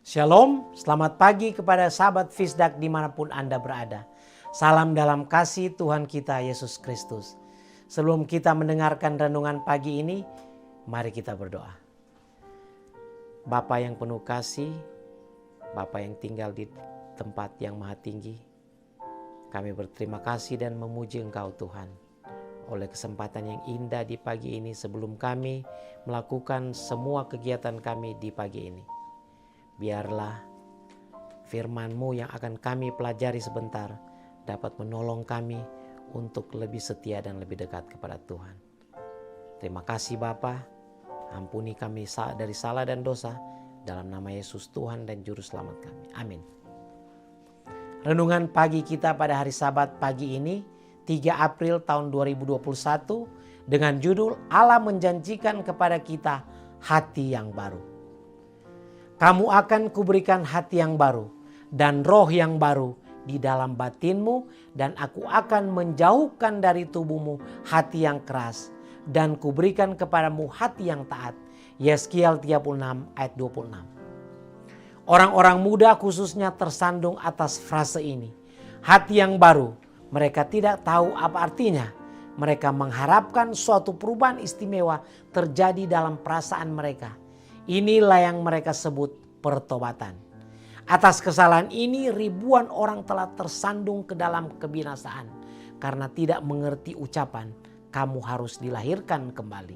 Shalom, selamat pagi kepada sahabat Fisdak dimanapun Anda berada. Salam dalam kasih Tuhan kita Yesus Kristus. Sebelum kita mendengarkan renungan pagi ini, mari kita berdoa. Bapa yang penuh kasih, Bapa yang tinggal di tempat yang maha tinggi, kami berterima kasih dan memuji Engkau Tuhan. Oleh kesempatan yang indah di pagi ini sebelum kami melakukan semua kegiatan kami di pagi ini. Biarlah firman-Mu yang akan kami pelajari sebentar dapat menolong kami untuk lebih setia dan lebih dekat kepada Tuhan. Terima kasih Bapa, ampuni kami dari salah dan dosa, dalam nama Yesus Tuhan dan Juru Selamat kami. Amin. Renungan pagi kita pada hari Sabat pagi ini, 3 April tahun 2021, dengan judul Allah menjanjikan kepada kita hati yang baru. Kamu akan kuberikan hati yang baru dan roh yang baru di dalam batinmu, dan aku akan menjauhkan dari tubuhmu hati yang keras dan kuberikan kepadamu hati yang taat. Yeskiel 36 ayat 26. Orang-orang muda khususnya tersandung atas frase ini. Hati yang baru, mereka tidak tahu apa artinya. Mereka mengharapkan suatu perubahan istimewa terjadi dalam perasaan mereka. Inilah yang mereka sebut pertobatan. Atas kesalahan ini ribuan orang telah tersandung ke dalam kebinasaan karena tidak mengerti ucapan kamu harus dilahirkan kembali.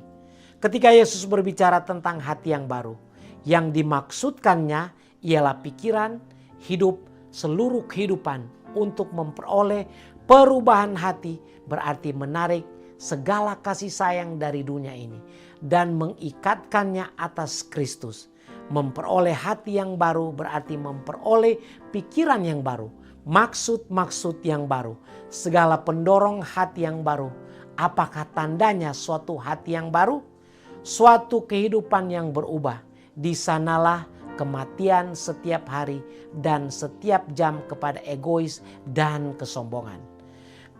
Ketika Yesus berbicara tentang hati yang baru, yang dimaksudkannya ialah pikiran, hidup, seluruh kehidupan untuk memperoleh perubahan hati, berarti menarik segala kasih sayang dari dunia ini dan mengikatkannya atas Kristus. Memperoleh hati yang baru berarti memperoleh pikiran yang baru, maksud-maksud yang baru, segala pendorong hati yang baru. Apakah tandanya suatu hati yang baru? Suatu kehidupan yang berubah. Di sanalah kematian setiap hari dan setiap jam kepada egois dan kesombongan.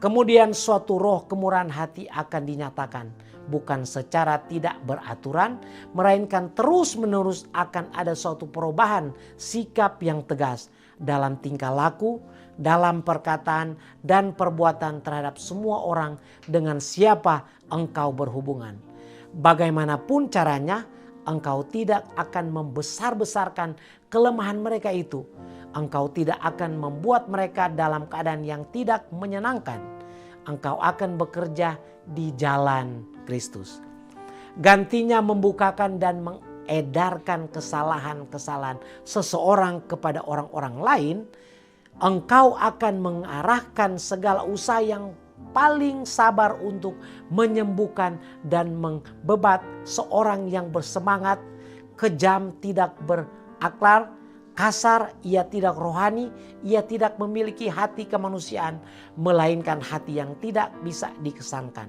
Kemudian suatu roh kemurahan hati akan dinyatakan, bukan secara tidak beraturan, melainkan terus-menerus akan ada suatu perubahan sikap yang tegas dalam tingkah laku, dalam perkataan dan perbuatan terhadap semua orang dengan siapa engkau berhubungan. Bagaimanapun caranya, engkau tidak akan membesar-besarkan kelemahan mereka itu. Engkau tidak akan membuat mereka dalam keadaan yang tidak menyenangkan. Engkau akan bekerja di jalan Kristus. Gantinya membukakan dan mengedarkan kesalahan-kesalahan seseorang kepada orang-orang lain, engkau akan mengarahkan segala usaha yang paling sabar untuk menyembuhkan dan membebat seorang yang bersemangat, kejam, tidak berakhlak, kasar, ia tidak rohani, ia tidak memiliki hati kemanusiaan, melainkan hati yang tidak bisa dikesankan.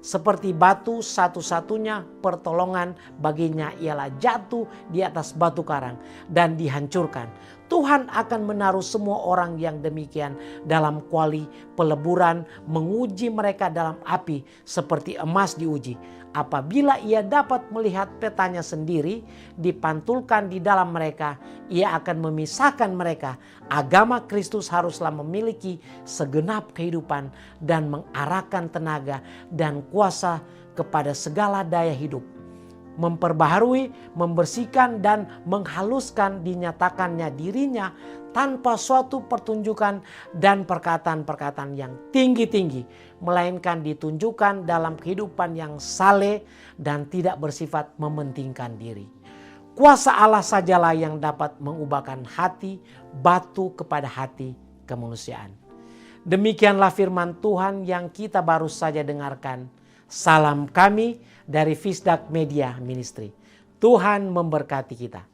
Seperti batu, satu-satunya pertolongan baginya ialah jatuh di atas batu karang dan dihancurkan. Tuhan akan menaruh semua orang yang demikian dalam kuali peleburan, menguji mereka dalam api seperti emas diuji. Apabila ia dapat melihat petanya sendiri dipantulkan di dalam mereka, ia akan memisahkan mereka. Agama Kristus haruslah memiliki segenap kehidupan dan mengarahkan tenaga dan kuasa kepada segala daya hidup. Memperbaharui, membersihkan dan menghaluskan dinyatakannya dirinya tanpa suatu pertunjukan dan perkataan-perkataan yang tinggi-tinggi, melainkan ditunjukkan dalam kehidupan yang saleh dan tidak bersifat mementingkan diri. Kuasa Allah sajalah yang dapat mengubahkan hati batu kepada hati kemanusiaan. Demikianlah firman Tuhan yang kita baru saja dengarkan. Salam kami dari Fisdak Media Ministry. Tuhan memberkati kita.